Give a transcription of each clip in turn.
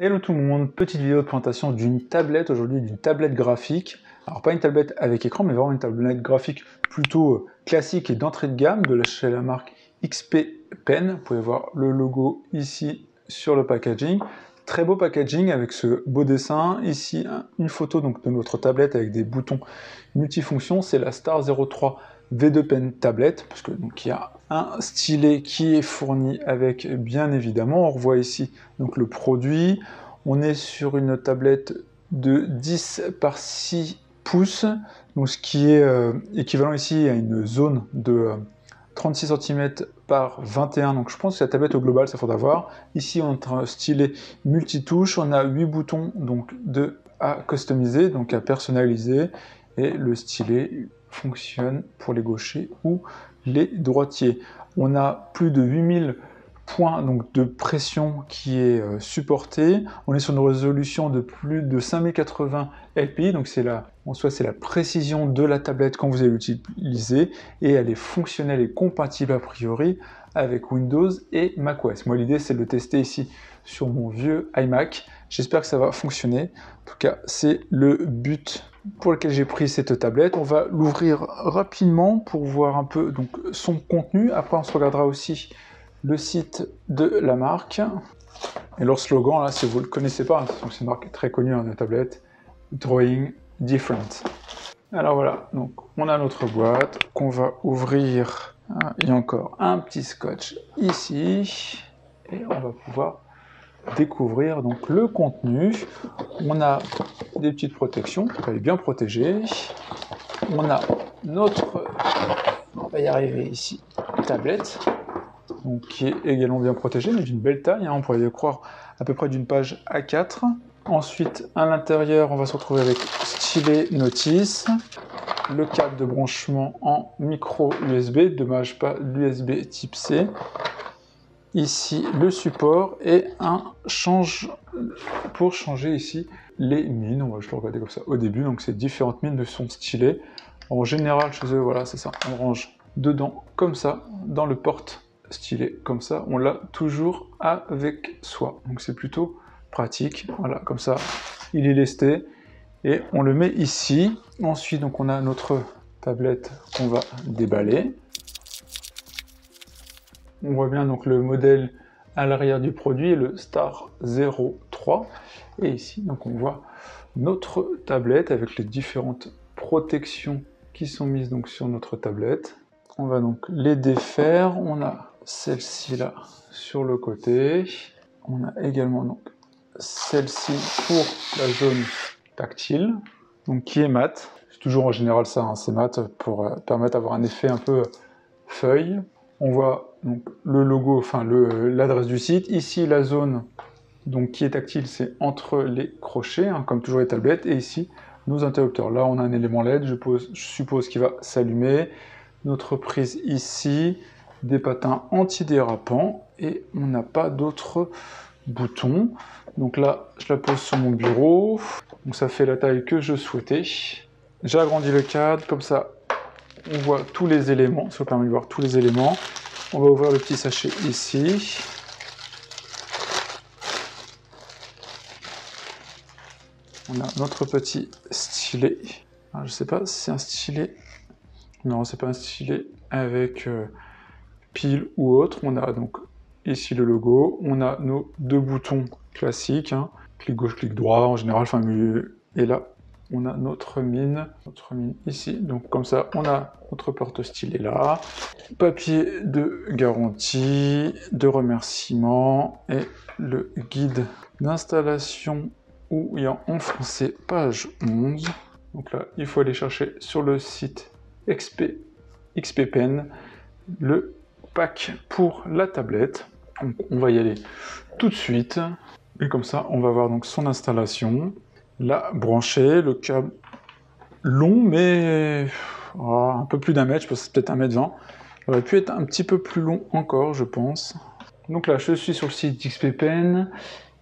Hello tout le monde, petite vidéo de présentation d'une tablette aujourd'hui, d'une tablette graphique. Alors pas une tablette avec écran, mais vraiment une tablette graphique plutôt classique et d'entrée de gamme de chez la marque XP Pen. Vous pouvez voir le logo ici sur le packaging. Très beau packaging avec ce beau dessin. Ici une photo donc de notre tablette avec des boutons multifonctions. C'est la Star 03 V2 Pen tablette, parce que donc il y a un stylet qui est fourni avec, bien évidemment, on revoit ici donc le produit. On est sur une tablette de 10 par 6 pouces, donc ce qui est équivalent ici à une zone de 36 cm par 21, donc je pense que la tablette au global, ça faudra voir. Ici on a un stylet multitouche, on a 8 boutons donc à customiser, donc à personnaliser, et le stylet fonctionne pour les gauchers ou les droitiers. On a plus de 8000 points donc, de pression qui est supporté. On est sur une résolution de plus de 5080 LPI, donc en soi c'est la précision de la tablette quand vous allez l'utiliser, et elle est fonctionnelle et compatible a priori avec Windows et macOS. Moi l'idée c'est de le tester ici sur mon vieux iMac. J'espère que ça va fonctionner. En tout cas c'est le but pour lequel j'ai pris cette tablette. On va l'ouvrir rapidement pour voir un peu donc, son contenu. Après on se regardera aussi le site de la marque et leur slogan, là, si vous ne le connaissez pas, c'est une marque très connue de tablette, Drawing Different. Alors voilà, donc on a notre boîte qu'on va ouvrir. Il y a encore un petit scotch ici et on va pouvoir découvrir donc le contenu. On a des petites protections, elle est bien protégée. On a notre, on va y arriver ici, tablette. Donc, qui est également bien protégé, mais d'une belle taille, hein, on pourrait y croire à peu près d'une page A4. Ensuite, à l'intérieur, on va se retrouver avec stylet notice, le câble de branchement en micro USB, dommage pas l'USB type C. Ici, le support et un change pour changer ici les mines. On va juste le regarder comme ça au début, donc c'est différentes mines de son stylet. En général, chez eux, voilà, c'est ça, on range dedans comme ça, dans le porte stylet comme ça, on l'a toujours avec soi, donc c'est plutôt pratique. Voilà, comme ça il est lesté et on le met ici. Ensuite donc on a notre tablette qu'on va déballer. On voit bien donc le modèle à l'arrière du produit, le Star 03, et ici donc on voit notre tablette avec les différentes protections qui sont mises donc sur notre tablette. On va donc les défaire. On a celle-ci là sur le côté. On a également donc celle-ci pour la zone tactile, donc qui est mat. C'est toujours en général ça, hein, c'est mat pour permettre d'avoir un effet un peu feuille. On voit donc le logo, enfin l'adresse du site. Ici la zone donc qui est tactile, c'est entre les crochets, hein, comme toujours les tablettes, et ici nos interrupteurs. Là on a un élément LED, je suppose qu'il va s'allumer. Notre prise ici, des patins antidérapants, et on n'a pas d'autres boutons. Donc là, je la pose sur mon bureau, donc ça fait la taille que je souhaitais. J'ai agrandi le cadre, comme ça on voit tous les éléments, ça permet de voir tous les éléments. On va ouvrir le petit sachet ici. On a notre petit stylet. Alors, je sais pas si c'est un stylet. Non, c'est pas un stylet avec pile ou autre. On a donc ici le logo. On a nos deux boutons classiques, hein. Clic gauche, clic droit en général. Enfin, et là, on a notre mine ici. Donc comme ça, on a notre porte-stylet là. Papier de garantie, de remerciement et le guide d'installation où il y a en français page 11. Donc là, il faut aller chercher sur le site XP Pen le pack pour la tablette. Donc, on va y aller tout de suite. Et comme ça, on va voir donc son installation. La brancher, le câble long, mais un peu plus d'un mètre, je pense que c'est peut-être 1,20 m. Il aurait pu être un petit peu plus long encore, je pense. Donc là, je suis sur le site XP Pen.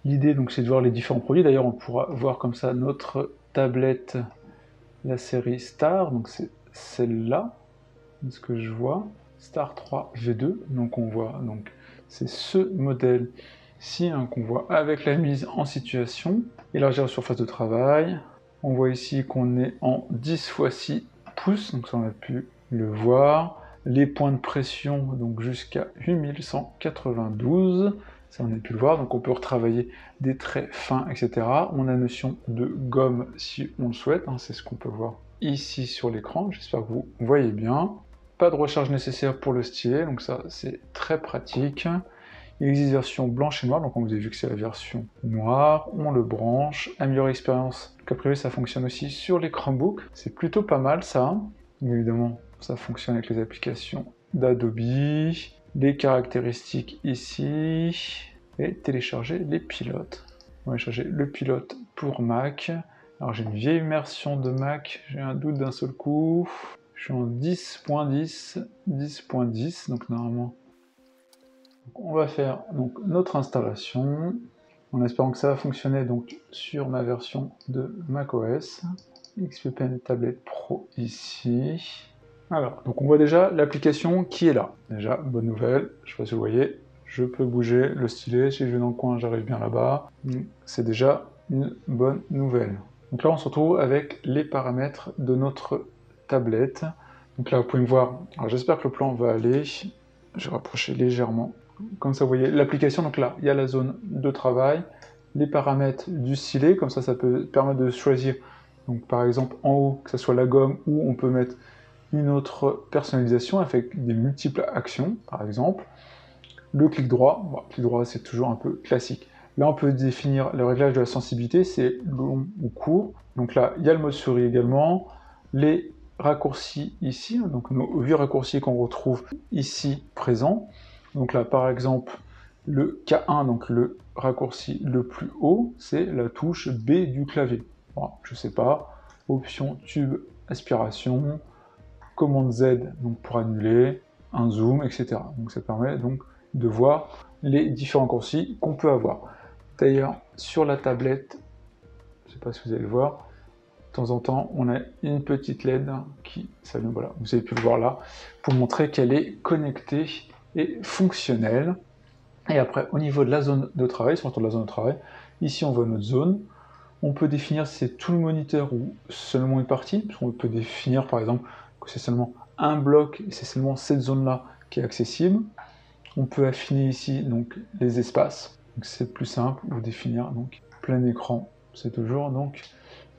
L'idée, donc, c'est de voir les différents produits. D'ailleurs, on pourra voir comme ça notre tablette, la série Star. Donc, c'est celle-là, ce que je vois. Star 3 V2. Donc, on voit, donc, c'est ce modèle ici, hein, qu'on voit avec la mise en situation. Élargir la surface de travail. On voit ici qu'on est en 10 x 6 pouces, donc ça on a pu le voir. Les points de pression, donc jusqu'à 8192, ça on a pu le voir, donc on peut retravailler des traits fins, etc. On a notion de gomme si on le souhaite, hein, c'est ce qu'on peut voir ici sur l'écran, j'espère que vous voyez bien. Pas de recharge nécessaire pour le stylet, donc ça c'est très pratique. Il existe version blanche et noire, donc on vous a vu que c'est la version noire, on le branche, améliorer l'expérience. Donc a priori ça fonctionne aussi sur les Chromebooks, c'est plutôt pas mal ça. Évidemment ça fonctionne avec les applications d'Adobe, les caractéristiques ici, et télécharger les pilotes. On va charger le pilote pour Mac. Alors j'ai une vieille version de Mac, j'ai un doute d'un seul coup. Je suis en 10.10, 10.10, donc normalement on va faire donc notre installation en espérant que ça va fonctionner donc sur ma version de macOS. XP Pen Tablet Pro ici. Alors, donc on voit déjà l'application qui est là. Déjà, bonne nouvelle, je sais pas si vous voyez, je peux bouger le stylet, si je vais dans le coin, j'arrive bien là-bas. C'est déjà une bonne nouvelle. Donc là, on se retrouve avec les paramètres de notre tablette. Donc là, vous pouvez me voir, alors j'espère que le plan va aller, je vais rapprocher légèrement. Comme ça, vous voyez l'application, donc là, il y a la zone de travail, les paramètres du stylet, comme ça peut permettre de choisir, donc par exemple en haut, que ce soit la gomme, ou on peut mettre une autre personnalisation avec des multiples actions, par exemple. Le clic droit, bon, clic droit c'est toujours un peu classique. Là on peut définir le réglage de la sensibilité, c'est long ou court. Donc là, il y a le mode souris également, les raccourcis ici, donc nos 8 raccourcis qu'on retrouve ici présents. Donc là, par exemple, le K1, donc le raccourci le plus haut, c'est la touche B du clavier. Bon, je sais pas, option tube aspiration, commande Z donc pour annuler, un zoom, etc. Donc ça permet donc de voir les différents raccourcis qu'on peut avoir. D'ailleurs, sur la tablette, je ne sais pas si vous allez le voir, de temps en temps, on a une petite LED qui s'allume, voilà, vous avez pu le voir là, pour montrer qu'elle est connectée et fonctionnelle. Et après, au niveau de la zone de travail, si on retourne de la zone de travail, ici on voit notre zone. On peut définir si c'est tout le moniteur ou seulement une partie, parce qu'on peut définir par exemple que c'est seulement un bloc et c'est seulement cette zone-là qui est accessible. On peut affiner ici donc les espaces, c'est plus simple, ou définir donc plein écran, c'est toujours donc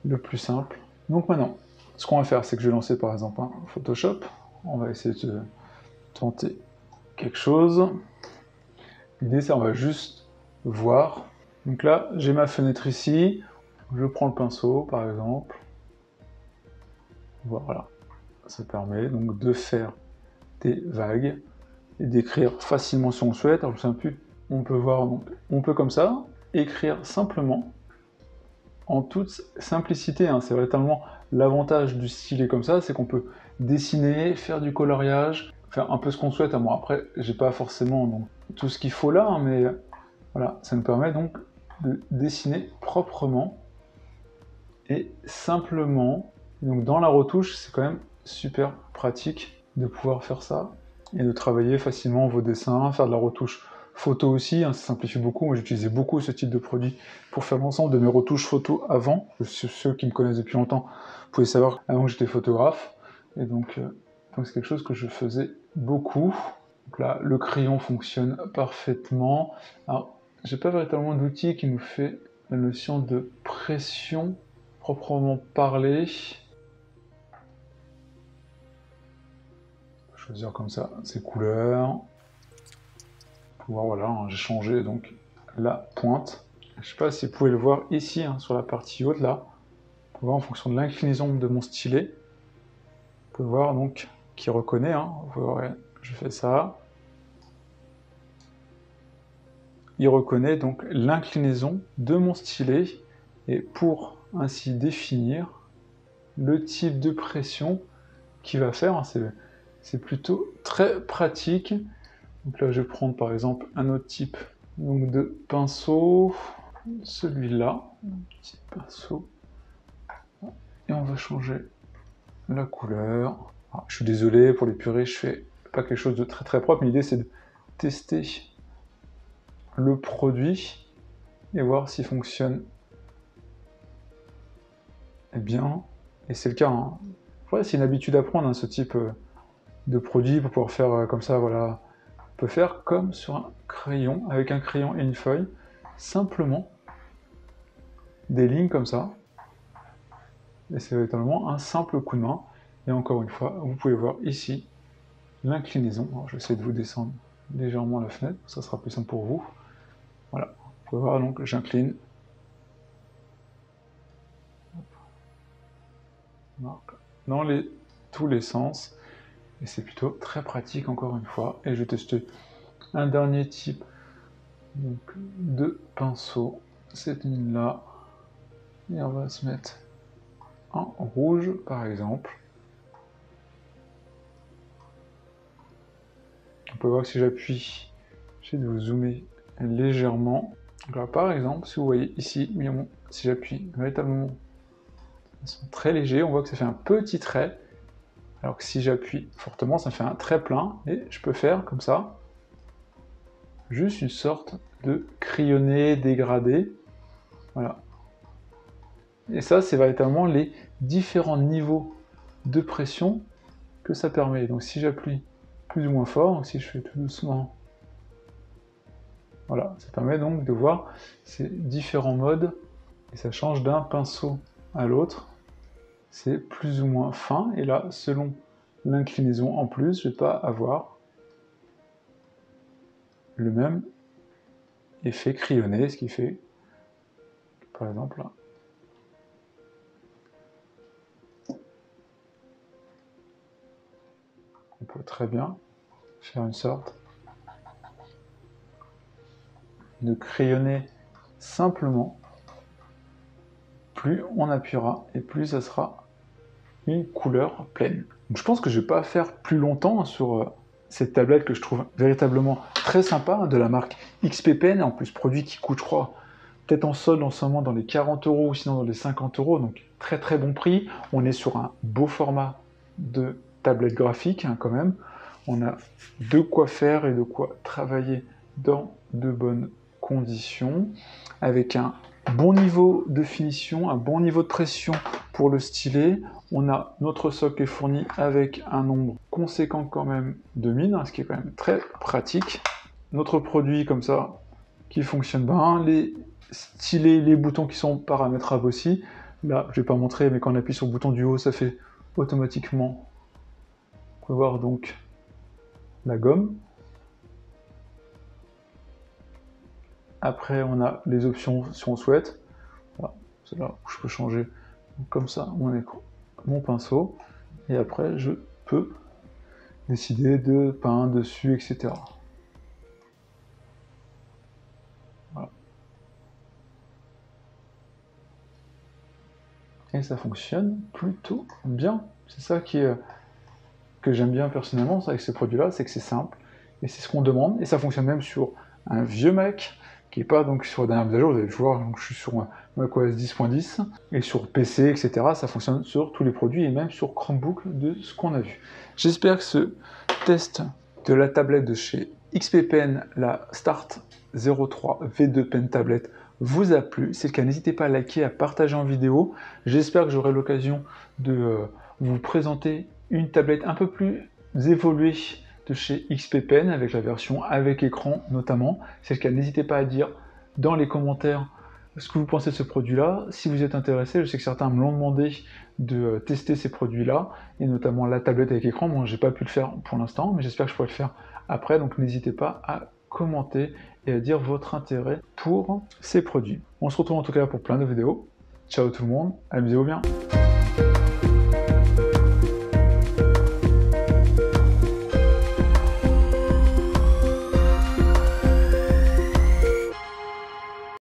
le plus simple. Donc maintenant, ce qu'on va faire, c'est que je vais lancer par exemple un Photoshop. On va essayer de tenter quelque chose. L'idée, c'est on va juste voir. Donc là, j'ai ma fenêtre ici. Je prends le pinceau, par exemple. Voilà. Ça permet donc de faire des vagues et d'écrire facilement si on souhaite. Alors, je sais plus. On peut voir, donc, on peut comme ça écrire simplement, en toute simplicité. Hein. C'est véritablement l'avantage du stylet comme ça, c'est qu'on peut dessiner, faire du coloriage, faire un peu ce qu'on souhaite. Moi, après, j'ai pas forcément donc, tout ce qu'il faut là, hein, mais voilà, ça nous permet donc de dessiner proprement et simplement. Donc dans la retouche, c'est quand même super pratique de pouvoir faire ça et de travailler facilement vos dessins, faire de la retouche photo aussi, hein, ça simplifie beaucoup. Moi j'utilisais beaucoup ce type de produit pour faire l'ensemble de mes retouches photo avant. Ceux qui me connaissent depuis longtemps, vous pouvez savoir avant que j'étais photographe, et donc c'est quelque chose que je faisais beaucoup. Donc là, le crayon fonctionne parfaitement. Alors, j'ai pas véritablement d'outil qui nous fait la notion de pression proprement parler. Je vais choisir comme ça ces couleurs. Pour voir, voilà, hein, j'ai changé donc la pointe. Je sais pas si vous pouvez le voir ici, hein, sur la partie haute là. Vous pouvez voir en fonction de l'inclinaison de mon stylet. Vous pouvez voir donc qui reconnaît. Hein, vous pouvez voir, je fais ça. Il reconnaît donc l'inclinaison de mon stylet et pour ainsi définir le type de pression qu'il va faire, c'est plutôt très pratique. Donc là je vais prendre par exemple un autre type donc, de pinceau, celui-là, petit pinceau, et on va changer la couleur. Alors, je suis désolé pour les purées, je fais pas quelque chose de très très propre, mais l'idée c'est de tester le produit et voir s'il fonctionne bien. Et c'est le cas, hein. Ouais, c'est une habitude à prendre, hein, ce type de produit pour pouvoir faire comme ça, voilà. On peut faire comme sur un crayon, avec un crayon et une feuille, simplement des lignes comme ça. Et c'est véritablement un simple coup de main. Et encore une fois, vous pouvez voir ici l'inclinaison. Alors, je vais essayer de vous descendre légèrement la fenêtre, ça sera plus simple pour vous. Voilà, vous pouvez voir, donc j'incline. Dans tous les sens. Et c'est plutôt très pratique encore une fois. Et je vais tester un dernier type donc, de pinceau. Cette ligne-là. Et on va se mettre en rouge par exemple. On peut voir que si j'appuie, j'essaie de vous zoomer légèrement. Donc là, par exemple, si vous voyez ici, si j'appuie véritablement de façon très léger, on voit que ça fait un petit trait. Alors que si j'appuie fortement, ça fait un trait plein. Et je peux faire comme ça, juste une sorte de crayonné dégradé. Voilà. Et ça, c'est véritablement les différents niveaux de pression que ça permet. Donc si j'appuie plus ou moins fort, donc si je fais tout doucement, voilà, ça permet donc de voir ces différents modes, et ça change d'un pinceau à l'autre. C'est plus ou moins fin, et là, selon l'inclinaison en plus, je ne vais pas avoir le même effet crayonné, ce qui fait, par exemple, là, on peut très bien faire une sorte de crayonner simplement. Plus on appuiera et plus ça sera une couleur pleine. Donc je pense que je ne vais pas faire plus longtemps sur cette tablette que je trouve véritablement très sympa, de la marque XP Pen, en plus produit qui coûte, je crois, peut-être en solde en ce moment dans les 40 € ou sinon dans les 50 €, donc très très bon prix. On est sur un beau format de tablette graphique hein, quand même. On a de quoi faire et de quoi travailler dans de bonnes conditions, avec un bon niveau de finition, un bon niveau de pression pour le stylet. On a notre socle qui est fourni avec un nombre conséquent quand même de mines, hein, ce qui est quand même très pratique. Notre produit comme ça, qui fonctionne bien. Les stylets, les boutons qui sont paramétrables aussi. Là, je ne vais pas montrer, mais quand on appuie sur le bouton du haut, ça fait automatiquement. On peut voir donc la gomme. Après, on a les options si on souhaite. Voilà, c'est là où je peux changer comme ça mon pinceau. Et après, je peux décider de peindre dessus, etc. Voilà. Et ça fonctionne plutôt bien. C'est ça que j'aime bien personnellement avec ces produits-là, c'est que c'est simple. Et c'est ce qu'on demande. Et ça fonctionne même sur un vieux Mac, qui n'est pas donc sur la dernière mise à jour. Vous allez voir, donc je suis sur macOS 10.10 et sur PC, etc. Ça fonctionne sur tous les produits et même sur Chromebook de ce qu'on a vu. J'espère que ce test de la tablette de chez XP Pen, la Start 03 V2 Pen Tablette, vous a plu. Si c'est le cas, n'hésitez pas à liker, à partager en vidéo. J'espère que j'aurai l'occasion de vous présenter une tablette un peu plus évoluée de chez XP Pen, avec la version avec écran notamment. Si c'est le cas, n'hésitez pas à dire dans les commentaires ce que vous pensez de ce produit-là. Si vous êtes intéressé, je sais que certains me l'ont demandé de tester ces produits-là, et notamment la tablette avec écran. Moi, j'ai pas pu le faire pour l'instant, mais j'espère que je pourrai le faire après, donc n'hésitez pas à commenter et à dire votre intérêt pour ces produits. On se retrouve en tout cas pour plein de vidéos. Ciao tout le monde, amusez-vous bien.